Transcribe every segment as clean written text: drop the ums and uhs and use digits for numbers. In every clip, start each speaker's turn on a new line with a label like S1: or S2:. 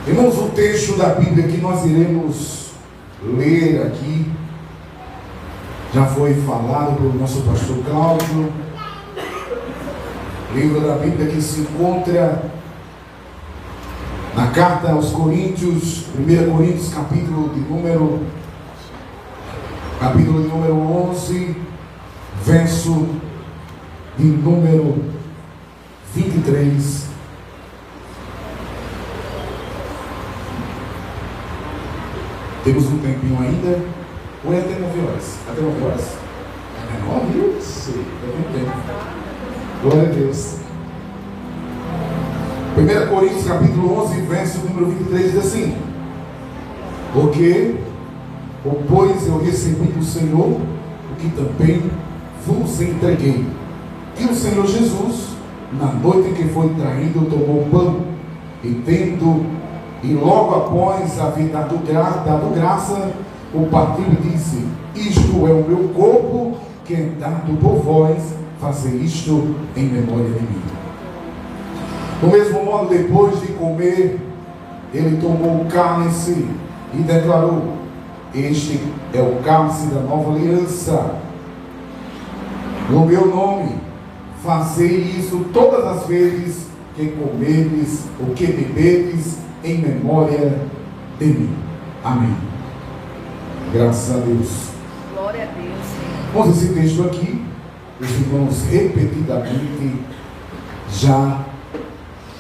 S1: Irmãos, o texto da Bíblia que nós iremos ler aqui já foi falado pelo nosso pastor Cláudio. Livro da Bíblia que se encontra na carta aos Coríntios, 1 Coríntios, capítulo de número 11, verso de número 23. Temos um tempinho ainda? Ou é até 9 horas? Até 9 horas? É 9, viu? Sim, é tempo. Glória a Deus. 1 Coríntios capítulo 11, verso número 23 diz assim: Porque, pois eu recebi do Senhor o que também vos entreguei, que o Senhor Jesus, na noite em que foi traído, tomou o pão, e logo após haver dado graça, o partiu e disse: Isto é o meu corpo, que é dado por vós, fazer isto em memória de mim. Do mesmo modo, depois de comer, ele tomou o cálice e declarou: Este é o cálice da nova aliança. No meu nome, fazei isso todas as vezes que comerdes ou que beberdes, em memória de mim. Amém. Graças a Deus.
S2: Glória a Deus.
S1: Vamos esse texto aqui. Os irmãos repetidamente já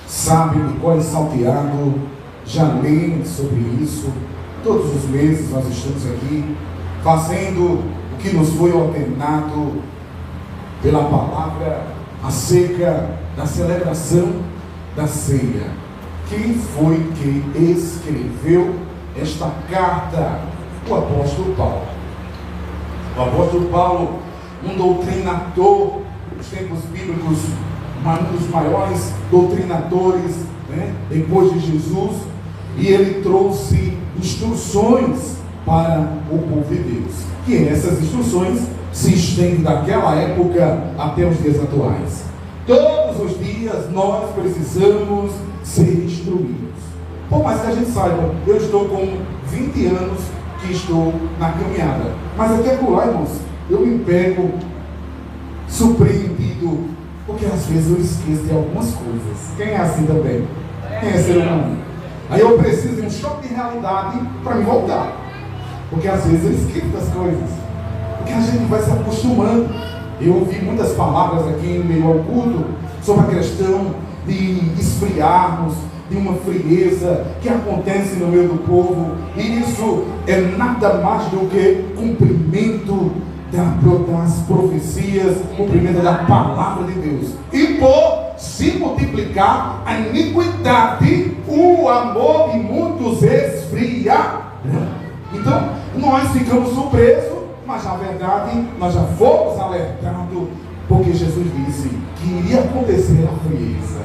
S1: sabem de qual é salteado, já leem sobre isso. Todos os meses nós estamos aqui fazendo o que nos foi ordenado pela palavra acerca da celebração da ceia. Quem foi que escreveu esta carta? O apóstolo Paulo. O apóstolo Paulo, um doutrinador dos tempos bíblicos, um dos maiores doutrinadores, depois de Jesus, e ele trouxe instruções para o povo de Deus, que essas instruções se estendem daquela época até os dias atuais. Todos os dias nós precisamos ser instruídos. Por mais que a gente saiba, eu estou com 20 anos que estou na caminhada, mas aqui é por lá, irmãos, eu me pego surpreendido, porque às vezes eu esqueço de algumas coisas. Quem é assim também? Quem é ser humano? Aí eu preciso de um choque de realidade para me voltar, porque às vezes eu esqueço das coisas, porque a gente vai se acostumando. Eu ouvi muitas palavras aqui em meio ao culto sobre a questão de esfriarmos, de uma frieza que acontece no meio do povo, e isso é nada mais do que cumprimento das profecias, cumprimento da palavra de Deus. E por se multiplicar a iniquidade, o amor de muitos esfriará. Então nós ficamos surpresos, mas na verdade nós já fomos alertados, porque Jesus disse que iria acontecer a frieza.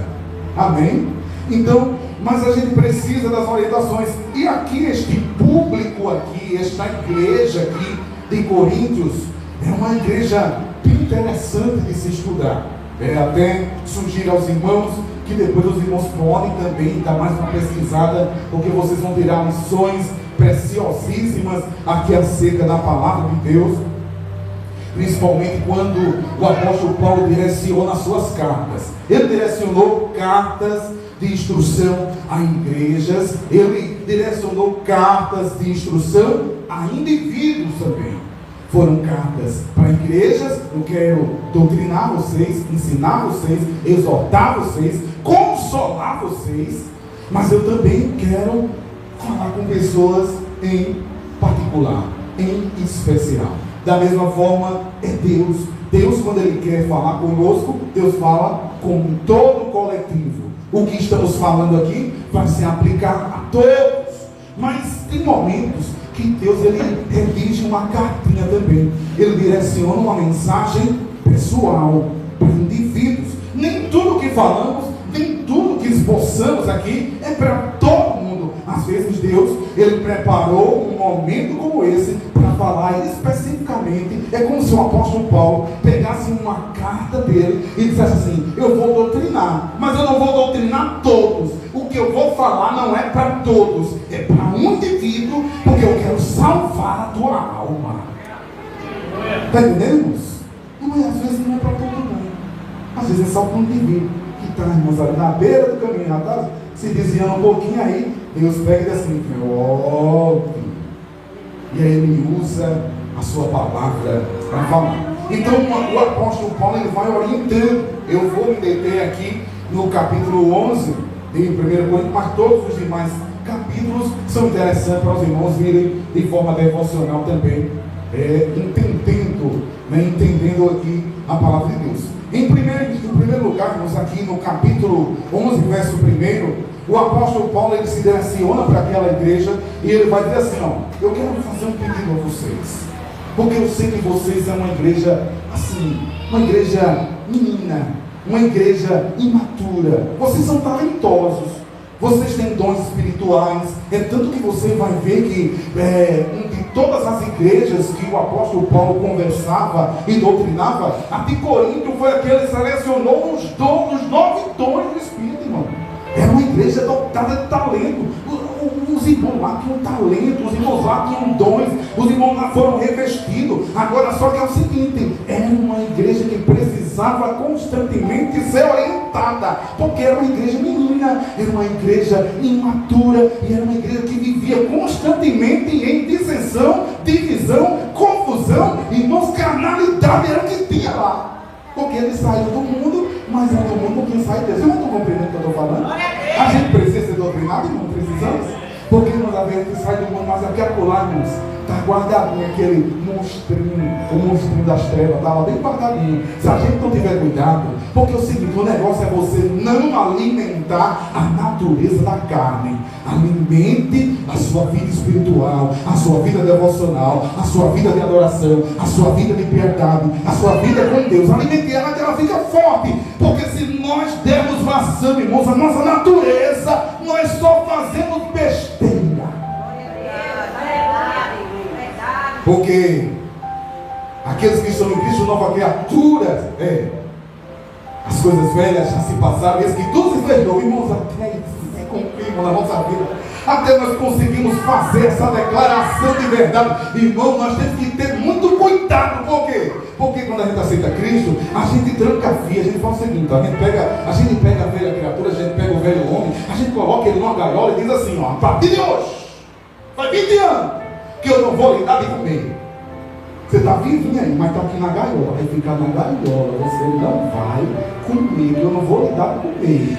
S1: Amém? Então, mas a gente precisa das orientações. E aqui, este público aqui, esta igreja aqui de Coríntios, é uma igreja interessante de se estudar. Até sugiro aos irmãos que depois os irmãos podem também dar mais uma pesquisada, porque vocês vão tirar lições preciosíssimas aqui acerca da palavra de Deus, principalmente quando o apóstolo Paulo direciona as suas cartas. Ele direcionou cartas de instrução a igrejas, ele direcionou cartas de instrução a indivíduos também. Foram cartas para igrejas. Eu quero doutrinar vocês, ensinar vocês, exortar vocês, consolar vocês, mas eu também quero falar com pessoas em particular, em especial. Da mesma forma é Deus. Deus, quando Ele quer falar conosco, Deus fala com todo o coletivo. O que estamos falando aqui vai se aplicar a todos, mas tem momentos que Deus ele redige uma cartinha também. Ele direciona uma mensagem pessoal para indivíduos. Nem tudo que falamos, nem tudo que esboçamos aqui é para todo mundo. Às vezes Deus ele preparou um momento como esse para falar especificamente. É como se o apóstolo Paulo pegasse uma carta dele e dissesse assim: eu vou doutrinar, mas eu não vou doutrinar todos. O o que eu vou falar não é para todos, é para um indivíduo, porque eu quero salvar a tua alma. Está entendendo, irmãos? Não, às vezes não é para todo mundo. Às vezes é só para um indivíduo que está, irmãos, ali na beira do caminho, já está se desviando um pouquinho aí. Deus pega e diz assim: volte. E aí ele usa a sua palavra para falar. Então o apóstolo Paulo ele vai orientando. Eu vou me deter aqui no capítulo 11 de 1 Coríntios, mas todos os demais capítulos são interessantes para os irmãos virem de forma devocional também, entendendo aqui a palavra de Deus. Em primeiro lugar, irmãos, aqui no capítulo 11, verso 1, o apóstolo Paulo ele se direciona para aquela igreja e ele vai dizer assim: ó, eu quero fazer um pedido a vocês, porque eu sei que vocês é uma igreja assim, uma igreja menina, uma igreja imatura, vocês são talentosos, vocês têm dons espirituais, é tanto que você vai ver que de todas as igrejas que o apóstolo Paulo conversava e doutrinava, a de Corinto foi aquele que selecionou os 9 dons do Espírito, irmão. Era uma igreja dotada de talento. Os irmãos lá tinham talento, os irmãos lá tinham dons, os irmãos lá foram revestidos. Agora só que é o seguinte, era uma igreja que precisava constantemente ser orientada, porque era uma igreja menina, era uma igreja imatura, e era uma igreja que vivia constantemente em dissensão, divisão, confusão, irmãos, carnalidade era o que tinha lá. Porque eles saíram do mundo, mas era do mundo com quem sai Deus. Eu não estou compreendendo o que eu estou falando. A gente precisa ser doutrinado, irmão, precisamos. Porque nós a gente sai do mundo, mas aqui acolá, irmãos, está guardadinho aquele monstrinho, o monstrinho das trevas, está lá bem guardadinho. Se a gente não tiver cuidado, porque é o seguinte, o negócio é você não alimentar a natureza da carne. Alimente a sua vida espiritual, a sua vida devocional, a sua vida de adoração, a sua vida de piedade, a sua vida com Deus. Alimente ela que ela fica forte. Porque se nós dermos vazão, irmãos, a nossa natureza, nós só fazemos besteira. Porque aqueles que estão em Cristo, nova criatura, as coisas velhas já se passaram, e as que tudo se fez novo, irmãos, até se confirmam na nossa vida, até nós conseguimos fazer essa declaração de verdade. Irmão, nós temos que ter muito cuidado. Por quê? Porque quando a gente aceita Cristo, a gente tranca a via, a gente faz o seguinte, a gente pega a velha criatura, a gente pega o velho homem, a gente coloca ele numa gaiola e diz assim, ó, a partir de hoje, faz 20 anos que eu não vou lhe dar de comer. Você está vivinho aí, mas está aqui na gaiola. Vai ficar na gaiola. Você não vai comigo. Eu não vou lhe dar de comer.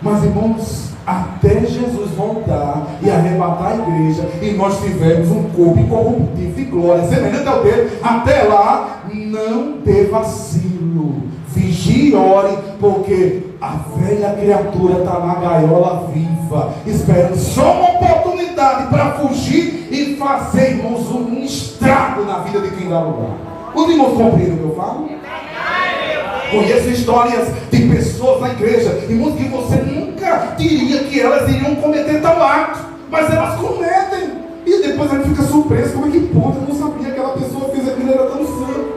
S1: Mas, irmãos, até Jesus voltar e arrebatar a igreja, e nós tivermos um corpo incorruptível de glória semelhante ao dele, até lá, não dê vacilo. Vigie e ore, porque a velha criatura está na gaiola viva, esperando só uma oportunidade para fugir e fazer, irmãos, um estrago na vida de quem dá lugar. Os irmãos compreendem o que eu falo? Conheço histórias de pessoas na igreja, irmãos, que você nunca diria que elas iriam cometer tal ato, mas elas cometem, e depois a gente fica surpreso. Como é que pode? Eu não sabia que aquela pessoa fez aquilo, era tão santo.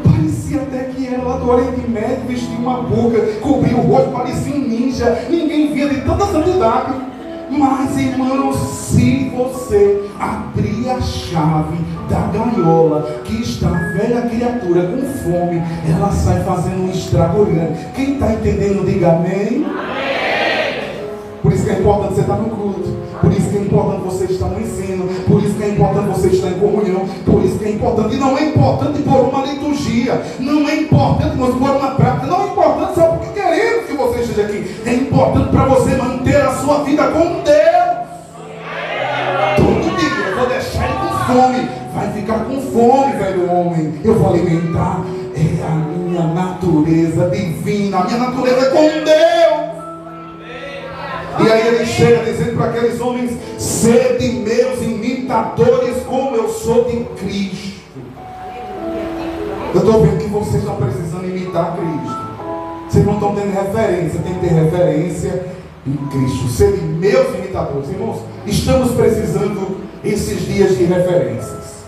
S1: Parecia até que era lá do Oriente Médio, vestia uma boca, cobria o rosto, parecia um ninja, ninguém via de tanta santidade. Mas, irmãos, se você abrir a chave da gaiola, que está a velha criatura com fome, ela sai fazendo um estrago grande. Quem está entendendo, diga amém. Por isso que é importante você estar no culto, por isso que é importante você estar no ensino, por isso que é importante você estar em comunhão, por isso que é importante. E não é importante por uma liturgia, não é importante nós por uma prática, não é importante só porque queremos que você esteja aqui. É importante para você manter a sua vida com Deus. Todo dia eu vou deixar ele com fome, vai ficar com fome, velho homem. Eu vou alimentar, é a minha natureza divina, a minha natureza é com Deus. E aí ele chega dizendo para aqueles homens: sede meus imitadores como eu sou de Cristo. Eu estou vendo que vocês estão precisando imitar Cristo. Vocês não estão tendo referência, tem que ter referência em Cristo. Sede meus imitadores. Irmãos, estamos precisando esses dias de referências.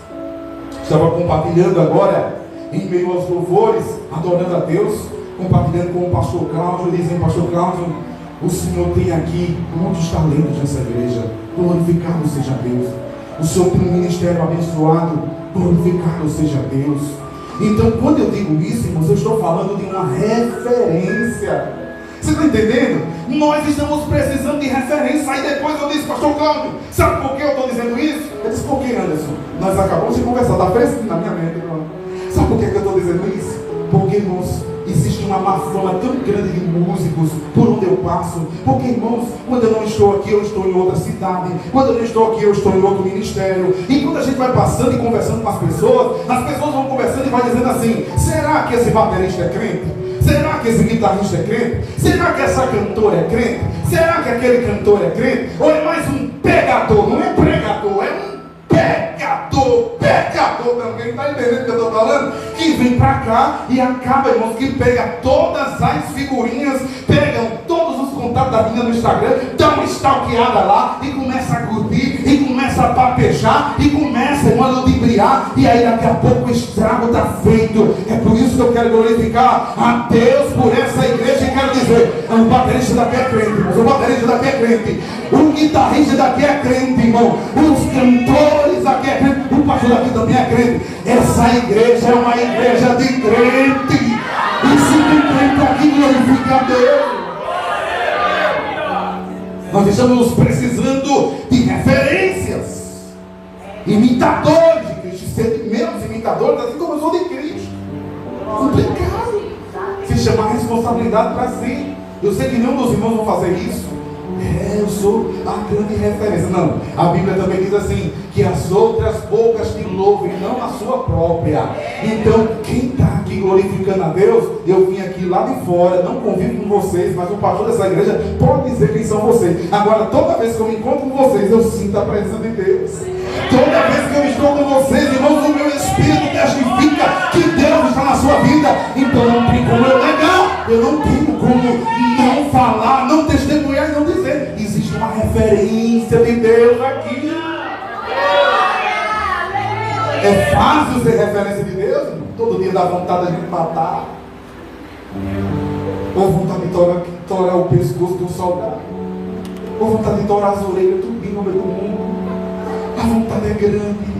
S1: Estava compartilhando agora, em meio aos louvores, adorando a Deus, compartilhando com o pastor Cláudio, dizendo: pastor Cláudio, O Senhor tem aqui muitos talentos nessa igreja. Glorificado seja Deus. O Senhor tem um ministério abençoado. Glorificado seja Deus. Então, quando eu digo isso, irmãos, eu estou falando de uma referência. Você está entendendo? Nós estamos precisando de referência. Aí depois eu disse, pastor Cláudio, sabe por que eu estou dizendo isso? Eu disse, por que, Anderson? Nós acabamos de conversar, está fresco na minha mente, irmão. Sabe por que eu estou dizendo isso? Porque, irmãos, existe uma má fama tão grande de músicos por onde eu passo. Porque, irmãos, quando eu não estou aqui, eu estou em outra cidade. Quando eu não estou aqui, eu estou em outro ministério. E quando a gente vai passando e conversando com as pessoas vão conversando e vai dizendo assim: será que esse baterista é crente? Será que esse guitarrista é crente? Será que essa cantora é crente? Será que aquele cantor é crente? Ou é mais um pegador? Não é pregador, é um pecador também, está entendendo o que eu estou falando? Que vem para cá e acaba, irmãos, que pega todas as figurinhas, pegam todos os contatos da menina no Instagram, dá uma stalkeada lá e começa a curtir, e começa a papejar, e começa, irmão, a ludibriar, e aí daqui a pouco o estrago está feito. É por isso que eu quero glorificar a Deus por essa igreja e quero dizer: o baterista daqui é crente, irmãos, o baterista daqui é crente, o guitarrista daqui é crente, irmão, os cantores daqui é crente, o pastor daqui também é crente. Essa igreja é uma igreja de crente, e se tem crente aqui, glorifica a Deus. Nós estamos precisando de referências, imitadores de Cristo, ser menos imitadores, assim como eu sou de Cristo. Complicado. Se chamar a responsabilidade para si. Eu sei que nenhum dos irmãos vão fazer isso. Eu sou a grande referência. Não, a Bíblia também diz assim: que as outras bocas te louvem, não a sua própria. Então, quem está aqui glorificando a Deus, eu vim aqui lá de fora, não convivo com vocês, mas o pastor dessa igreja pode dizer quem são vocês. Agora, toda vez que eu me encontro com vocês, eu sinto a presença de Deus. Toda vez que eu estou com vocês, irmãos, o meu espírito testifica que Deus está na sua vida. Então não tem como eu negar, eu não tenho como não falar, não testemunhar e não dizer. Existe uma referência de Deus aqui. É fácil ser referência de Deus? Todo dia dá vontade de matar, ou vontade de torar o pescoço de um soldado, ou vontade de torar as orelhas, tudo no meio do mundo. A vontade é grande,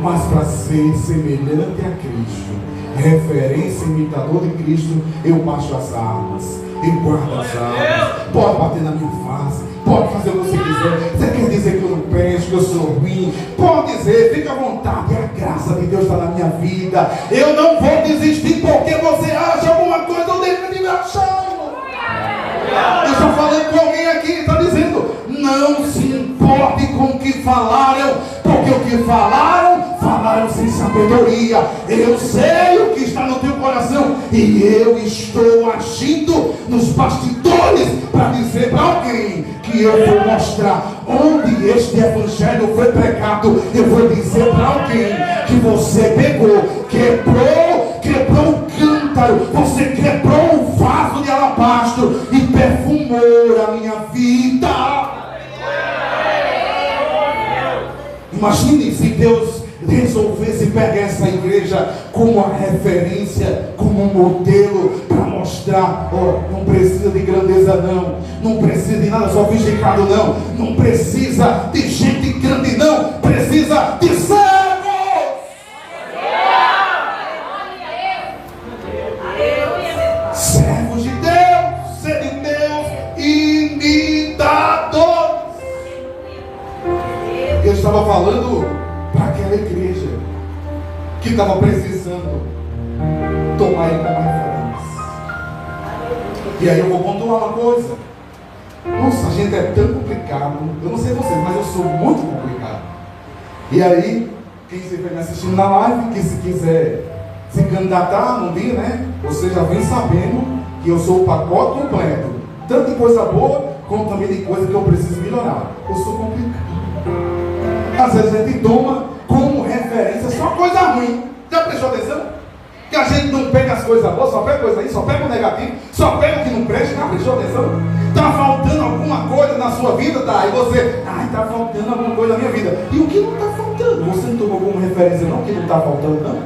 S1: mas para ser semelhante a Cristo, referência, imitador de Cristo, eu baixo as armas, eu guardo as armas. Pode bater na minha face, pode fazer o que você quiser. Você quer dizer que eu não presto, que eu sou ruim? Pode dizer, fica à vontade. A graça de Deus está na minha vida. Eu não vou desistir porque você acha alguma coisa, eu devo de me achar. Eu estou falando com alguém aqui, está dizendo: não se importe com o que falaram, porque o que falaram sem sabedoria. Eu sei o que está no teu coração, e eu estou agindo nos bastidores para dizer para alguém que eu vou mostrar onde este evangelho foi pregado. Eu vou dizer para alguém que você pegou, quebrou o cântaro, você quebrou o vaso de alabastro e perfumou a minha vida. Imagine se Deus resolvesse pegar essa igreja como a referência, como um modelo, para mostrar: não precisa de grandeza não precisa de nada sofisticado não precisa de gente grande precisa de servos. Servos de Deus, ser de Deus, imitadores. Eu estava falando para aquela igreja que estava precisando tomar ele como referência. E aí eu vou pontuar uma coisa. Nossa, a gente é tão complicado. Eu não sei vocês, mas eu sou muito complicado. E aí, quem estiver me assistindo na live, que se quiser se candidatar num dia, né? Você já vem sabendo que eu sou o pacote completo. Tanto de coisa boa, como também de coisa que eu preciso melhorar. Eu sou complicado. Às vezes a gente toma como referência só coisa ruim. Já prestou atenção? Que a gente não pega as coisas boas, só pega coisa aí, só pega o negativo, só pega o que não presta. Já prestou atenção? Está faltando alguma coisa na sua vida? Tá, e você, está faltando alguma coisa na minha vida. E o que não está faltando? Você não tomou como referência não, que não está faltando não?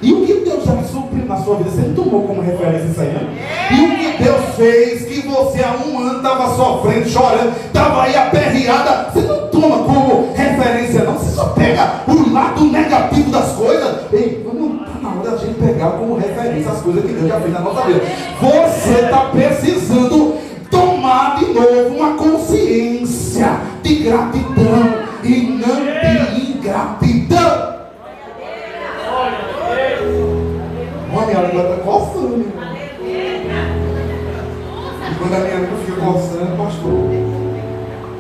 S1: E o que Deus já supriu na sua vida? Você não tomou como referência isso aí, não? E o que Deus fez, que você há um ano estava sofrendo, chorando, estava aí aperreada, você não toma como referência, não. Você só pega o lado negativo das coisas. Ei, não está na hora da gente pegar como referência as coisas que Deus já fez na nossa vida. Você está precisando tomar de novo uma consciência de gratidão e não de ingratidão. Olha, minha língua está coçando. E quando a minha língua fica coçando, pastor,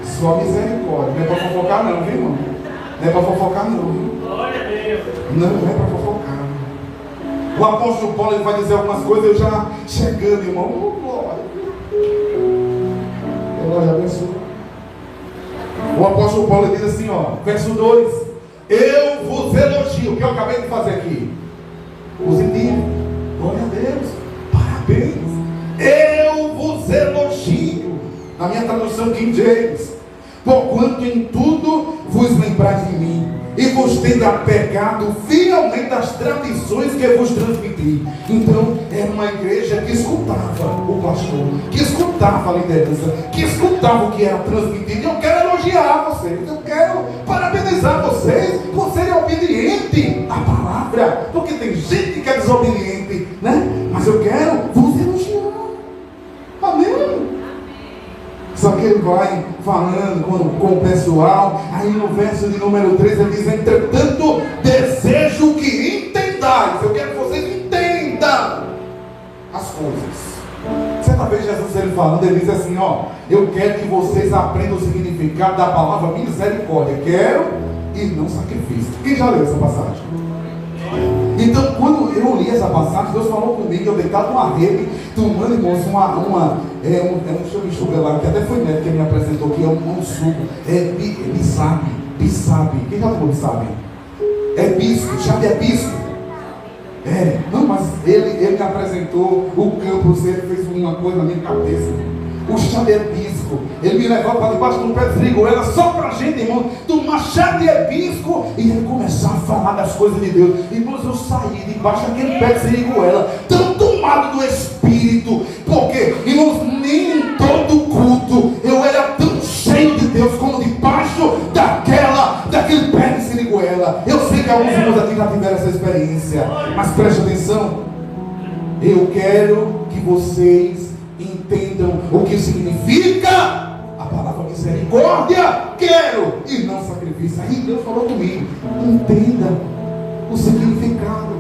S1: só misericórdia. Não é para fofocar não, viu, irmão? Não é para fofocar não, viu? Não é para fofocar. O apóstolo Paulo, ele vai dizer algumas coisas, eu já chegando, irmão. Oh, glória. Glória, abençoe. O apóstolo Paulo diz assim, ó, verso 2: eu vos elogio, o que eu acabei de fazer aqui. Positivo, glória a Deus, parabéns. Eu vos elogio, na minha tradução King James, porquanto em tudo vos lembrais de mim, e vos tende apegado fielmente às tradições que vos transmiti. Então, era uma igreja que escutava o pastor, que escutava a liderança, que escutava o que era transmitido. Eu quero elogiar vocês, eu quero parabenizar vocês por serem obedientes à palavra, porque tem gente que é desobediente, né? Mas eu quero vos elogiar. Amém? Só que ele vai falando com o pessoal. Aí no verso de número 3 ele diz: entretanto, desejo que entendais. Eu quero que vocês entendam as coisas. Certa vez Jesus, ele falando, ele diz assim, ó: eu quero que vocês aprendam o significado da palavra misericórdia. Quero e não sacrifício. Quem já leu essa passagem? Então, quando eu li essa passagem, Deus falou comigo, eu deitado numa rede, tomando, irmãos, um chuva lá, que até foi neto que me apresentou, que é um suco, bisabe. Quem já tomou bisabe? É bisco, chá de bisco. Não, mas ele me apresentou o campus, ele fez uma coisa na minha cabeça. O chá de hibisco, ele me levou para debaixo do pé de friguela, só para a gente, irmão, tomar chá de hibisco e ele começar a falar das coisas de Deus. Irmãos, eu saí debaixo daquele pé de friguela, tão tomado do Espírito, porque, irmãos, nem em todo culto eu era tão cheio de Deus como debaixo daquele pé de friguela. Eu sei que alguns irmãos aqui já tiveram essa experiência, mas preste atenção, eu quero que vocês entendam o que significa a palavra misericórdia. Quero e não sacrifício. Aí Deus falou comigo: entenda o significado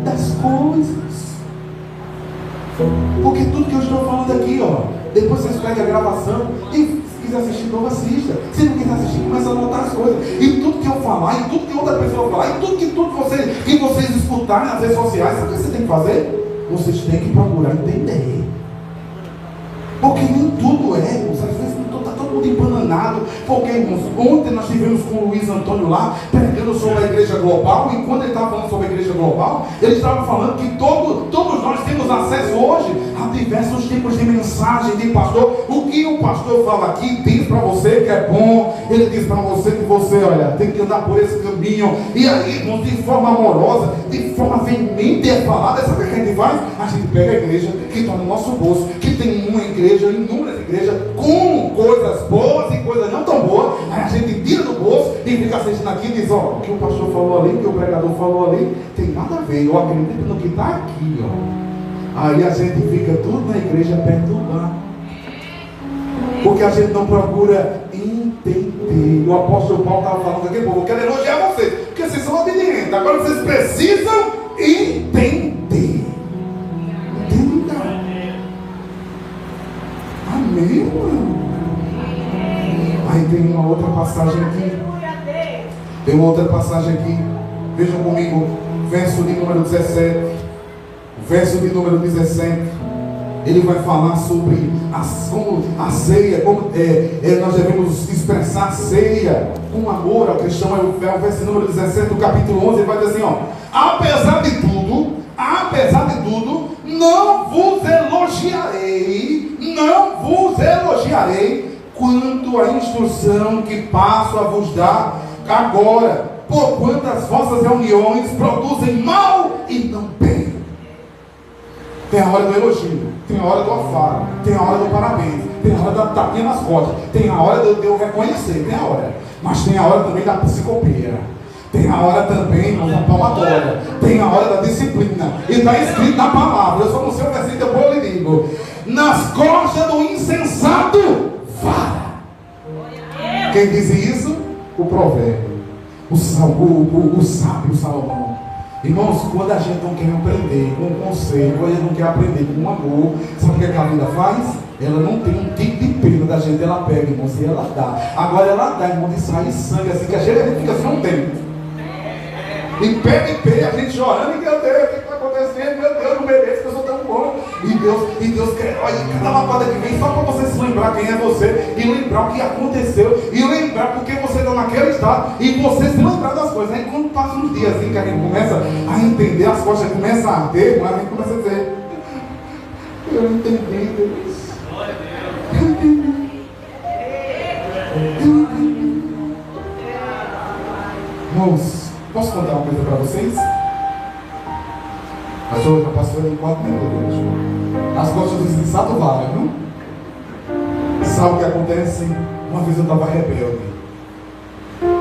S1: das coisas, porque tudo que eu estou falando aqui, ó, depois vocês pegam a gravação e se quiser assistir, não assista. Se não quiser assistir, começa a anotar as coisas. E tudo que eu falar, e tudo que outra pessoa falar, e tudo que vocês escutarem nas redes sociais, sabe o que você tem que fazer? Vocês têm que procurar entender. Porque nem tudo é, irmãos. Às vezes está todo mundo embananado. Porque, irmãos, ontem nós estivemos com o Luiz Antônio lá, pregando sobre a igreja global. E quando ele estava falando sobre a igreja global, ele estava falando que todos nós temos acesso hoje a diversos tipos de mensagem de pastor. O que o pastor fala aqui diz para você que é bom. Ele diz para você que você, olha, tem que andar por esse caminho. E aí, irmãos, de forma amorosa, de forma veemente é falada. Sabe o que a gente faz? A gente pega a igreja que está no nosso bolso, que tem uma igreja, inúmeras igrejas, com coisas boas e coisas não tão boas. Aí a gente tira do bolso e fica assistindo aqui e diz: ó, o que o pastor falou ali, o que o pregador falou ali, tem nada a ver, eu acredito no que está aqui, ó. Aí a gente fica tudo na igreja perturbado, porque a gente não procura entender. O apóstolo Paulo estava falando aqui: eu quero elogiar vocês, porque vocês são obedientes, agora vocês precisam entender. Amém, mano. Aí tem uma outra passagem aqui. Tem uma outra passagem aqui. Vejam comigo. Verso de número 17. Verso de número 17. Ele vai falar sobre a ceia. Como nós devemos expressar a ceia com amor ao cristão. É o verso número 17 do capítulo 11. Ele vai dizer assim, ó: apesar de tudo, não vos elogiarei quanto à instrução que passo a vos dar agora, porquanto as vossas reuniões produzem mal e não bem. Tem a hora do elogio, tem a hora do afaro, tem a hora do parabéns, tem a hora da tapinha nas costas, tem a hora de eu reconhecer, tem a hora. Mas tem a hora também da psicopia. Tem a hora também, irmão, da palmatória. Tem a hora da disciplina. E está escrito na palavra. Eu só não sei o versículo, eu lhe digo. Nas costas do insensato, vara. Quem diz isso? O provérbio. O sábio Salomão. Irmãos, quando a gente não quer aprender com um conselho, quando a gente não quer aprender com um amor, sabe o que a vida faz? Ela não tem um tipo de pena da gente, ela pega, irmãos, e ela dá. Agora ela dá, irmão, de sair sangue, assim, que a gente fica assim um tempo. E pé, a gente chorando, e meu Deus, o que está acontecendo? Meu Deus, não mereço, que eu sou tão bom. E Deus quer, olha, cada lapada que vem, só para você se lembrar quem é você, e lembrar o que aconteceu, e lembrar porque você está naquele estado, e você se lembrar das coisas. Aí quando passa uns dias assim, que a gente começa a entender, as costas começam a ter, mas a gente começa a dizer, eu entendi, Deus. Eu entendi. Irmãos, posso contar uma coisa para vocês? Pastor, já passou em 4 minutos hoje. As costas do insensato valem, não? Sabe o que acontece? Uma vez eu estava rebelde.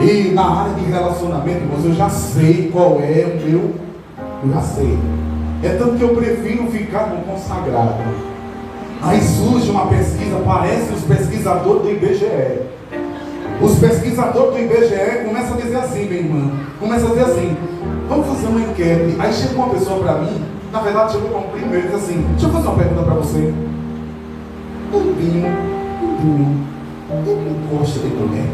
S1: E na área de relacionamento, irmãos, eu já sei qual é o meu. Eu já sei. É tanto que eu prefiro ficar no consagrado. Aí surge uma pesquisa, parece os pesquisadores do IBGE. Os pesquisadores do IBGE começam a dizer assim, minha irmã, começam a dizer assim, vamos fazer uma enquete. Aí chega uma pessoa para mim, na verdade chegou para um primo e diz assim, deixa eu fazer uma pergunta para você. Ele gosta de comer?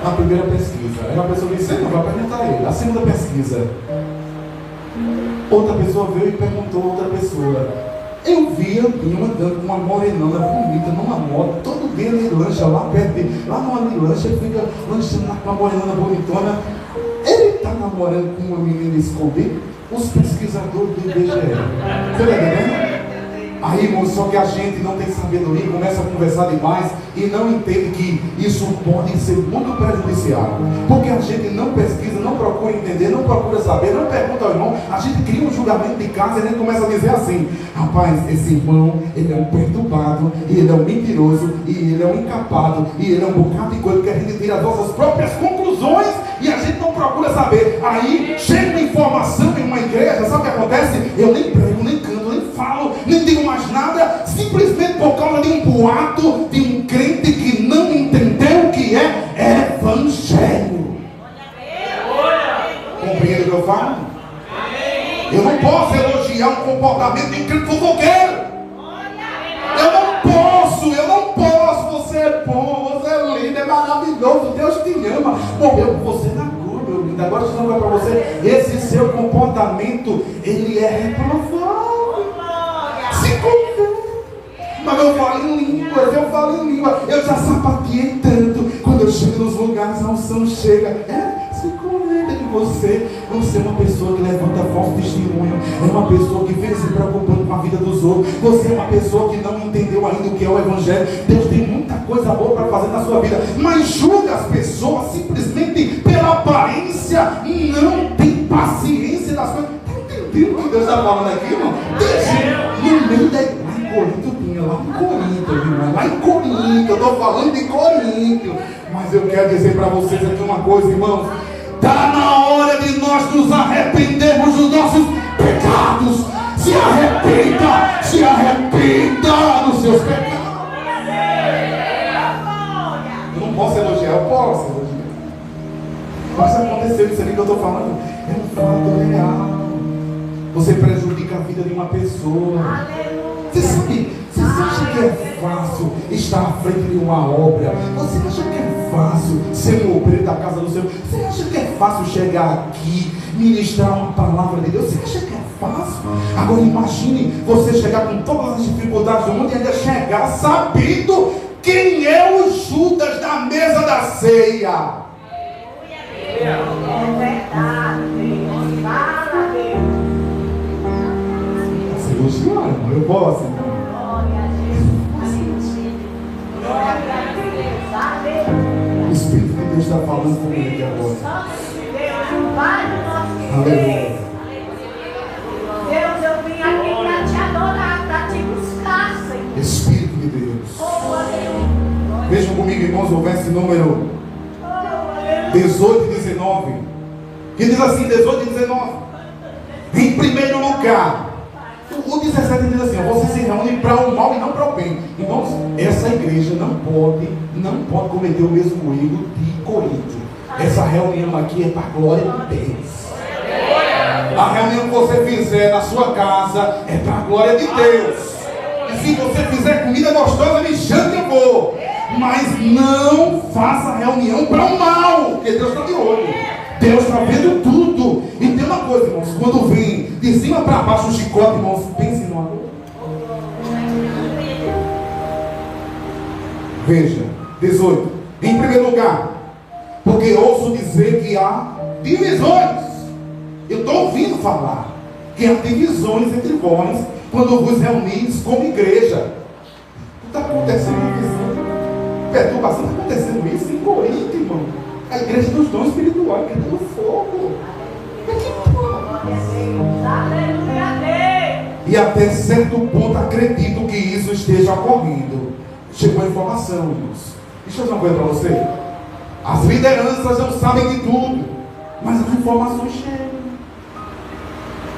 S1: A primeira pesquisa, aí uma pessoa disse, não, vai perguntar a ele. A segunda pesquisa, outra pessoa veio e perguntou a outra pessoa. Eu vi Albinho andando com uma morenona bonita numa moto, todo dia ele lancha lá perto dele, lá numa lancha, ele fica lanchando lá com uma morenona bonitona. Ele está namorando com uma menina escondida? Os pesquisadores do IBGE. Você está entendendo? Aí, irmão, só que a gente não tem sabedoria, começa a conversar demais e não entende que isso pode ser muito prejudicial. Porque a gente não pesquisa, não procura entender, não procura saber, não pergunta ao irmão. A gente cria um julgamento de casa e a gente começa a dizer assim: rapaz, esse irmão, ele é um perturbado, e ele é um mentiroso, e ele é um incapado, e ele é um bocado de coisa que a gente tira as nossas próprias conclusões e a gente não procura saber. Aí chega uma informação em uma igreja, sabe o que acontece? Eu nem prego, nem canto, nem falo, nem digo mais nada, simplesmente por causa de um boato de um crente que não entendeu o que é evangelho. Compreende o que eu falo? Eu não posso elogiar um comportamento de um crente fofoqueiro. Eu não posso. Você é bom, você é lindo, é maravilhoso, Deus te ama, morreu por você na cruz, meu lindo. Agora eu vou para você, esse seu comportamento, ele é reprovável. Se confere. Mas eu falo em língua, eu já sapateei tanto. Quando eu chego nos lugares, a unção chega. Se convida de você. Você é uma pessoa que levanta falso testemunho. É uma pessoa que vem se preocupando com a vida dos outros. Você é uma pessoa que não entendeu ainda o que é o evangelho. Deus tem muita coisa boa para fazer na sua vida, mas julga as pessoas simplesmente pela aparência e não tem paciência das coisas. Está entendendo o que Deus está falando aqui, irmão? No meio da Corinto tinha, lá em Corinto, irmão, lá em Corinto, eu estou falando de Corinto, mas eu quero dizer para vocês aqui uma coisa, irmãos, está na hora de nós nos arrependermos dos nossos pecados. Se arrependa dos seus pecados. Eu não posso elogiar, eu posso elogiar, mas aconteceu isso ali que eu estou falando, é um fato real. Você prejudica a vida de uma pessoa. Você acha que é fácil estar à frente de uma obra? Você acha que é fácil ser um obreiro da casa do Senhor? Você acha que é fácil chegar aqui, ministrar uma palavra de Deus? Você acha que é fácil? Agora imagine você chegar com todas as dificuldades do mundo e ainda chegar sabendo quem é o Judas da mesa da ceia.
S2: É verdade. Fala, Deus.
S1: Elogiar, irmão, eu posso. O Espírito de Deus está falando comigo aqui agora. Aleluia.
S2: Deus, eu vim aqui para te adorar, para te buscar, Senhor.
S1: Espírito de Deus.
S2: Oh, aleluia.
S1: Vejam comigo, irmãos, o verso número 18 e 19. Que diz assim, 18 e 19. Em primeiro lugar, o 17 diz assim: você se reúne para o mal e não para o bem. Irmãos, essa igreja não pode cometer o mesmo erro de Corinto. Essa reunião aqui é para a glória de Deus. A reunião que você fizer na sua casa é para a glória de Deus. E se você fizer comida gostosa, me chame que eu vou. Mas não faça reunião para o mal, porque Deus está de olho. Deus está vendo tudo. E tem uma coisa, irmãos, quando vem de cima para baixo o chicote, irmãos, pense no amor. Veja, 18. Em primeiro lugar, porque ouço dizer que há divisões. Eu estou ouvindo falar que há divisões entre vós quando vos reunis como igreja. Está acontecendo divisão, perturbação, está acontecendo isso em Corinto, irmão. A igreja dos dons espirituais, a igreja do fogo. E até certo ponto acredito que isso esteja ocorrendo. Chegou a informação, irmãos. Deixa eu dizer uma coisa para você. As lideranças não sabem de tudo, mas as informações chegam.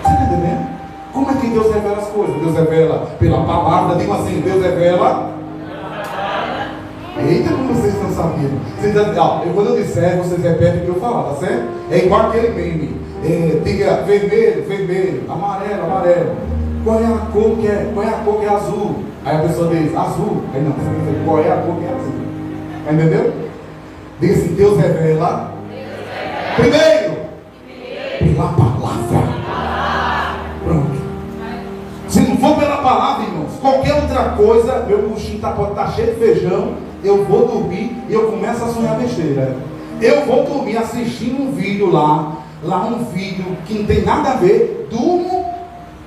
S1: Você está entendendo? Como é que Deus revela as coisas? Deus revela pela palavra. Digo assim, Deus revela. Eita, como vocês não sabiam. Quando eu disser, vocês repetem o que eu falar, tá certo? É igual aquele meme. Diga vermelho, vermelho, amarelo, amarelo. Qual é a cor que é? Qual é a cor que é azul? Aí a pessoa diz, azul. Aí não, qual é a cor que é azul? Entendeu? Diga assim, Deus revela. Primeiro, pela palavra. Pronto. Se não for pela palavra, irmãos, qualquer outra coisa, meu buchinho pode estar cheio de feijão, eu vou dormir e eu começo a sonhar besteira. Eu vou dormir assistindo um vídeo lá um vídeo que não tem nada a ver, durmo,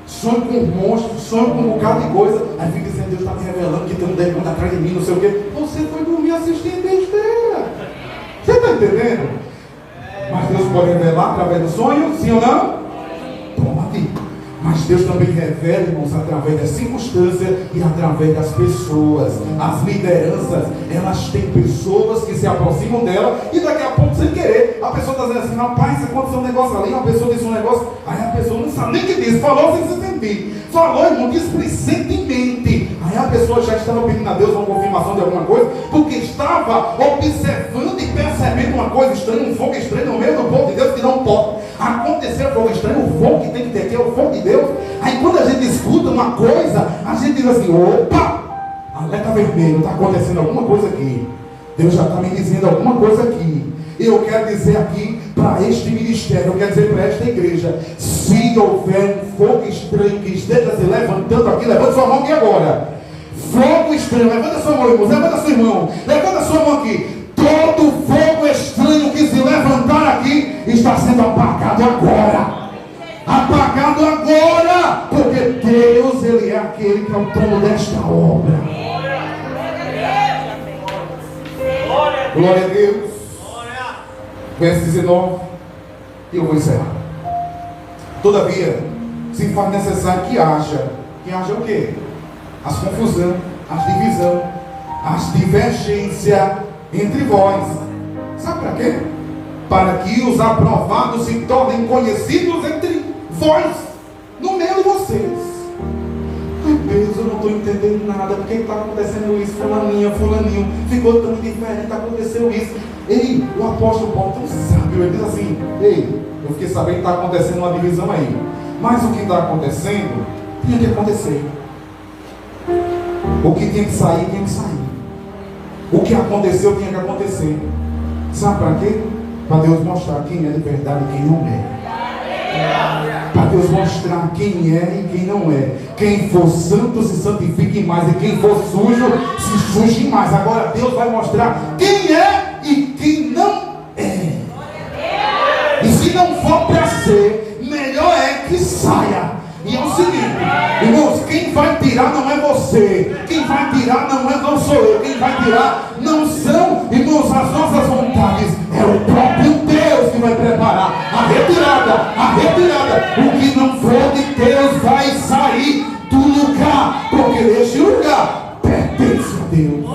S1: sonho com um monstro, sonho com um bocado de coisa, aí fica dizendo, Deus está me revelando que tem um demônio atrás de mim, não sei o quê. Você foi dormir assistindo besteira. Você está entendendo? Mas Deus pode revelar através do sonho, sim ou não? Pode. Mas Deus também revela, irmãos, através das circunstâncias e através das pessoas. As lideranças, elas têm pessoas que se aproximam dela e daqui a pouco, sem querer, a pessoa está dizendo assim, rapaz, aconteceu um negócio ali, uma pessoa disse um negócio, aí a pessoa não sabe nem o que disse, falou sem se sentir. Falou, irmão, displicentemente. Aí a pessoa já estava pedindo a Deus uma confirmação de alguma coisa, porque estava observando e percebendo uma coisa estranha, um fogo estranho no meio do povo de Deus que não pode acontecer. Fogo estranho, o fogo que tem que ter aqui é o fogo de Deus. Aí quando a gente escuta uma coisa, a gente diz assim, opa, alerta vermelho, está acontecendo alguma coisa aqui. Deus já está me dizendo alguma coisa aqui. Eu quero dizer aqui para este ministério, eu quero dizer para esta igreja, se houver um fogo estranho que esteja se levantando aqui, levanta sua mão aqui agora. Fogo estranho, levanta sua mão, irmão, levanta sua mão, levanta sua mão aqui. Todo fogo estranho que se levantar aqui está sendo apagado agora. Apagado agora, porque Deus, Ele é aquele que é o dono desta obra. Glória a Deus. Verso 19, e eu vou encerrar. Todavia, se faz necessário que haja o quê? As confusão, as divisão, as divergências entre vós. Sabe para quê? Para que os aprovados se tornem conhecidos entre vós, no meio de vocês. Ai Deus, eu não estou entendendo nada. Por que está acontecendo isso? Fulaninho, ficou tão diferente, aconteceu isso. Ei, o apóstolo Paulo tão sábio, ele diz assim, ei, eu fiquei sabendo que está acontecendo uma divisão aí. Mas o que está acontecendo, tinha que acontecer. O que tinha que sair, tinha que sair. O que aconteceu, tinha que acontecer. Sabe para quê? Para Deus mostrar quem é de verdade e quem não é. Para Deus mostrar quem é e quem não é. Quem for santo se santifique mais, e quem for sujo se suje mais. Agora Deus vai mostrar quem é e quem não é. E se não for para ser, melhor é que saia. E é o seguinte, irmãos, quem vai tirar não é você, quem vai tirar não sou eu, quem vai tirar não são, irmãos, as nossas vontades, É o próprio Deus que vai preparar a retirada. O que não for de Deus vai sair do lugar, porque este lugar pertence a Deus.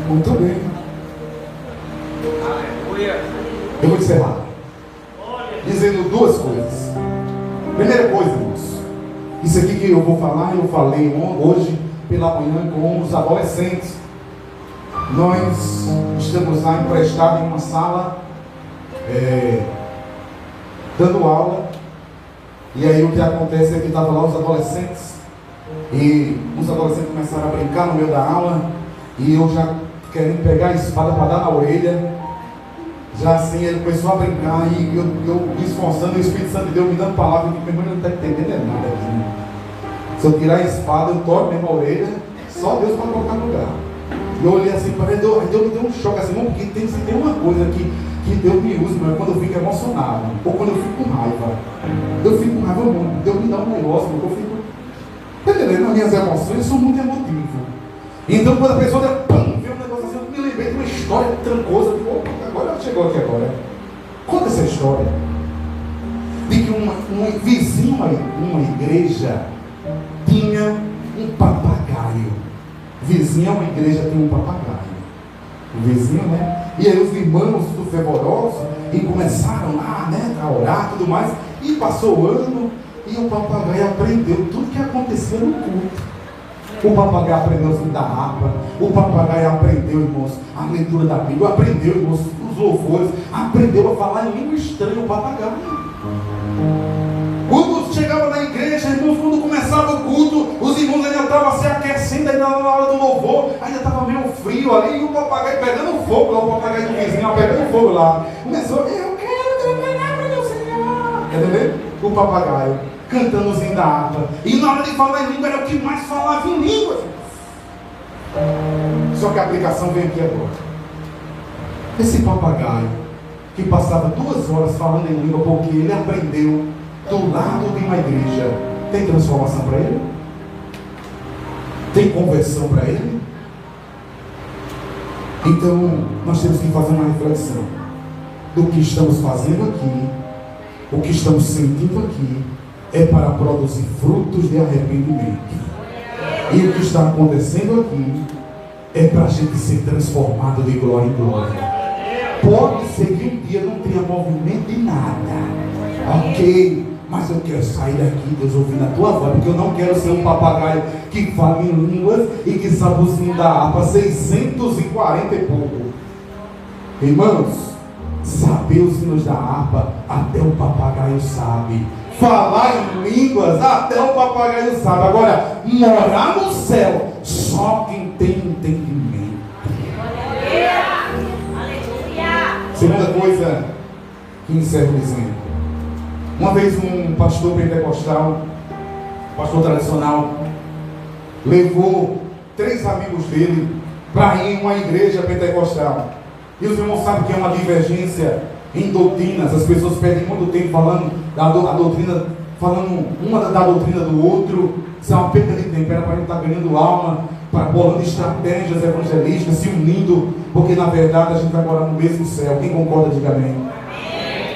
S1: Muito bem. Eu vou encerrar dizendo duas coisas. Primeira coisa, irmãos, isso aqui que eu vou falar, eu falei hoje pela manhã com os adolescentes. Nós estamos lá emprestados em uma sala, dando aula. E aí o que acontece é que estavam lá os adolescentes, e os adolescentes começaram a brincar no meio da aula, e eu já querendo pegar a espada para dar na orelha. Já assim ele começou a brincar, e eu me esforçando, o Espírito Santo de Deus me dando palavra, que meu irmão não está entendendo nada aqui. Se eu tirar a espada, eu torno mesmo a orelha, só Deus para colocar no lugar. E eu olhei assim, aí Deus me deu um choque assim, porque tem uma coisa que Deus me usa, mas quando eu fico emocionado, ou quando eu fico com raiva. Eu fico com raiva muito, Deus me dá um negócio, porque eu fico, tá entendendo? As minhas emoções são muito emotivas. Então quando a pessoa vê um negócio assim, eu me lembrei de uma história trancosa, eu digo, opa, agora chegou aqui agora. Conta essa história. De que um vizinho, uma igreja, tinha um papagaio. Vizinho, uma igreja tem um papagaio. O vizinho, né? E aí os irmãos tudo fervorosos e começaram lá, né, a orar e tudo mais. E passou o ano e o papagaio aprendeu tudo que acontecia no culto. O papagaio aprendeu a da harpa. O papagaio aprendeu, irmãos, a leitura da Bíblia. Aprendeu, irmãos, os louvores. Aprendeu a falar em língua estranha, o papagaio. Quando chegava na igreja, irmãos, quando começava o culto, os irmãos ainda estavam se aquecendo, ainda na hora do louvor, ainda estava meio frio ali, e o papagaio pegando fogo lá, o papagaio do vizinho pegando fogo lá. Começou, eu quero trabalhar para meu Senhor. Quer ver? O papagaio cantando os hinos da harpa. E na hora de falar em língua era o que mais falava em língua. Só que a aplicação vem aqui agora. Esse papagaio que passava 2 horas falando em língua porque ele aprendeu do lado de uma igreja, tem transformação para ele? Tem conversão para ele? Então nós temos que fazer uma reflexão do que estamos fazendo aqui, o que estamos sentindo aqui é para produzir frutos de arrependimento, e o que está acontecendo aqui é para a gente ser transformado de glória em glória. Pode ser que um dia não tenha movimento de nada, ok, mas eu quero sair daqui, Deus, ouvindo a tua voz, porque eu não quero ser um papagaio que fala em línguas e que sabe o sino da harpa 640 e pouco. Irmãos, saber os sinos da harpa até o papagaio sabe. Falar em línguas até o papagaio sabe. Agora, morar no céu só quem tem entendimento. Segunda coisa que encerro dizendo. Uma vez um pastor pentecostal, pastor tradicional, levou 3 amigos dele para ir em uma igreja pentecostal. E os irmãos sabem que é uma divergência em doutrinas. As pessoas perdem muito tempo falando da doutrina, falando uma da doutrina do outro. Isso é uma perda de tempo. Era para a gente estar ganhando alma, bolando estratégias evangelísticas, se unindo, porque na verdade a gente vai morar no mesmo céu. Quem concorda, diga amém.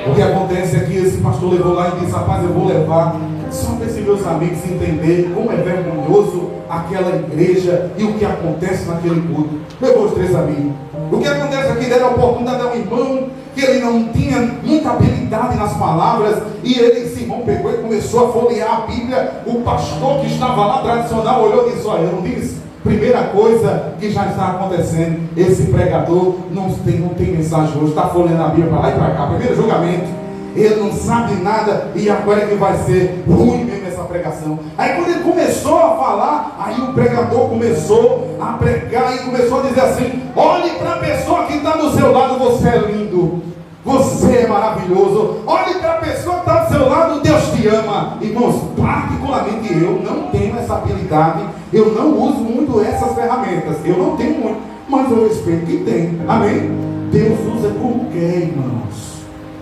S1: O que acontece é que esse pastor levou lá e disse: rapaz, eu vou levar só para esses meus amigos entender como é vergonhoso aquela igreja e o que acontece naquele culto. Levou os 3 amigos. O que acontece aqui, deram a oportunidade a um irmão que ele não tinha muita habilidade nas palavras, e esse irmão pegou e começou a folhear a Bíblia. O pastor que estava lá tradicional olhou e disse: olha, eu não disse? Primeira coisa que já está acontecendo, esse pregador não tem mensagem hoje, está folheando a Bíblia para lá e para cá. Primeiro julgamento, ele não sabe nada, e agora é que vai ser ruim mesmo essa pregação. Aí quando ele começou a falar, aí o pregador começou a pregar e começou a dizer assim: olhe para a pessoa que está do seu lado, você é lindo, você é maravilhoso. Olhe para a pessoa que está do seu lado, Deus te ama. Irmãos, particularmente eu não tenho essa habilidade, eu não uso muito essas ferramentas, eu não tenho muito, mas eu respeito quem tem, amém? Deus usa como quer, irmãos.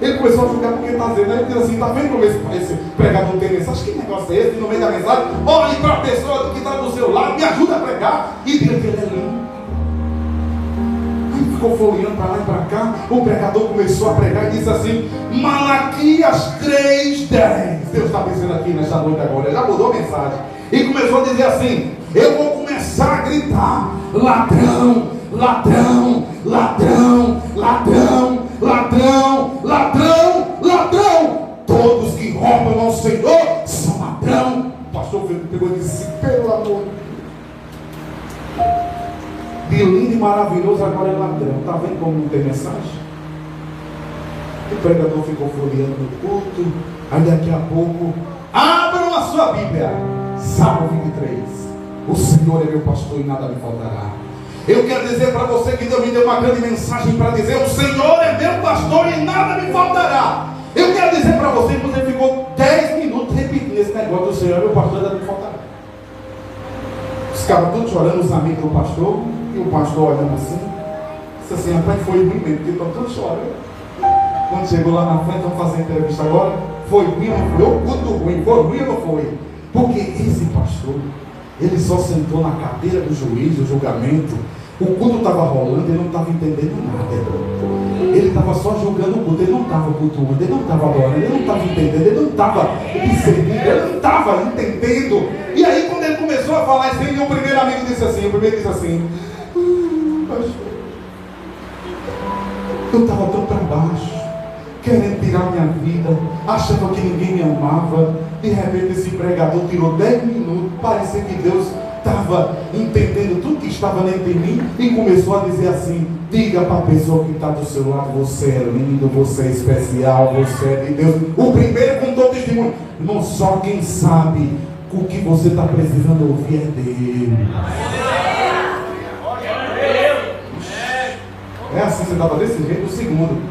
S1: Ele começou a julgar porque está dizendo, ele diz assim: está vendo como esse pregador tem mensagem? Que negócio é esse? No meio da mensagem, olhe para a pessoa que está do seu lado, me ajuda a pregar. E Deus diz: ficou folheando para lá e para cá. O pregador começou a pregar e disse assim: Malaquias 3:10. Deus está pensando aqui nesta noite agora, já mudou a mensagem. E começou a dizer assim: eu vou começar a gritar: ladrão, ladrão, ladrão, ladrão, ladrão, ladrão, ladrão. Todos que roubam ao Senhor são ladrão. O pastor pegou e disse: pelo amor de lindo e maravilhoso, agora é ladrão. Está vendo como não tem mensagem? O pregador ficou folheando no culto. Aí daqui a pouco, abram a sua Bíblia, Salmo 23. O Senhor é meu pastor e nada me faltará. Eu quero dizer para você que Deus me deu uma grande mensagem para dizer: o Senhor é meu pastor e nada me faltará. Eu quero dizer para você que você ficou 10 minutos repetindo esse negócio: o Senhor é meu pastor e nada me faltará. Os caras todos chorando, os amigos do pastor, e o pastor olhando assim, disse assim: rapaz, foi ruim mesmo, porque estão todos chorando. Quando chegou lá na frente, vamos fazer a entrevista agora, foi ruim ou não foi? O culto ruim, foi ruim ou não foi? Porque esse pastor, ele só sentou na cadeira do juiz, do julgamento. O culto estava rolando, ele não estava entendendo nada. Ele estava só julgando o culto, ele não estava cultuando, ele não estava adorando, ele não estava entendendo, ele não estava discernindo, ele não estava entendendo. E aí quando ele começou a falar isso, o primeiro amigo disse assim, pastor, eu estava tão para baixo, querendo tirar minha vida, achando que ninguém me amava. De repente esse pregador tirou 10 minutos, parecia que Deus estava entendendo tudo que estava dentro de mim e começou a dizer assim: diga para a pessoa que está do seu lado: você é lindo, você é especial, você é de Deus. O primeiro contou testemunho. Não só quem sabe o que você está precisando ouvir é Deus. É assim, você estava desse jeito. O segundo: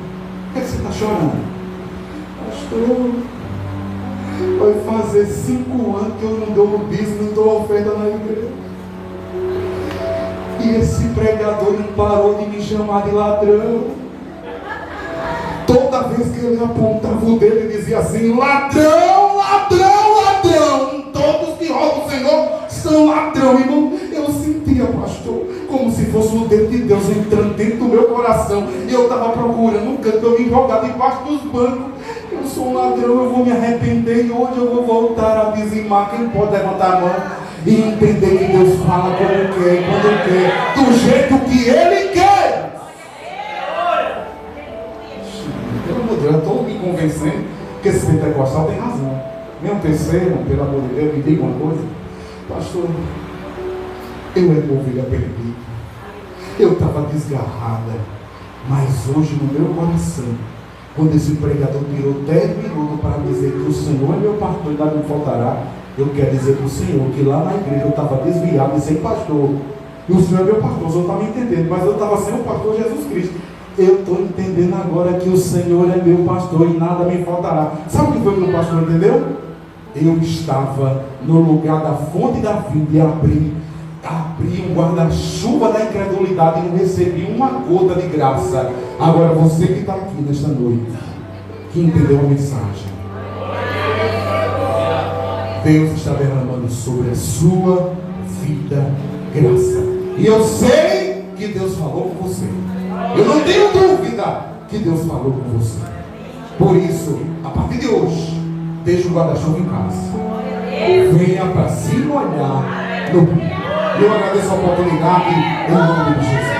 S1: por que você está chorando? Pastor, vai fazer 5 anos que eu não dou o dízimo, não dou oferta na igreja. E esse pregador não parou de me chamar de ladrão. Toda vez que ele apontava o dedo, ele dizia assim: ladrão, ladrão, ladrão. Todos que roubam o Senhor são ladrão, irmão. Eu sentia, pastor, como se fosse o dedo de Deus entrando dentro do meu coração. E eu estava procurando um canto, eu me jogava debaixo dos bancos. Eu sou um ladrão, eu vou me arrepender e hoje eu vou voltar a dizimar. Quem pode levantar a mão e entender que Deus fala como quer, quando quer, do jeito que Ele quer? Pelo amor de Deus, eu estou me convencendo que esse pentecostal tem razão. Meu terceiro, pelo amor de Deus, me diga uma coisa: pastor, eu era uma ovelha perdida, eu estava desgarrada, mas hoje no meu coração, quando esse pregador tirou 10 minutos para dizer que o Senhor é meu pastor e nada me faltará, eu quero dizer para o Senhor que lá na igreja eu estava desviado e sem pastor. E o Senhor é meu pastor, o Senhor está me entendendo, mas eu estava sem o pastor Jesus Cristo. Eu estou entendendo agora que o Senhor é meu pastor e nada me faltará. Sabe o que foi que o pastor entendeu? Eu estava no lugar da fonte da vida e abri um guarda-chuva da incredulidade e não recebi uma gota de graça. Agora você que está aqui nesta noite, que entendeu a mensagem, Deus está derramando sobre a sua vida graça. E eu sei que Deus falou com você. Eu não tenho dúvida que Deus falou com você. Por isso, a partir de hoje, deixe o guarda-chuva em casa. Venha para se molhar no... Eu agradeço a oportunidade em nome de Jesus.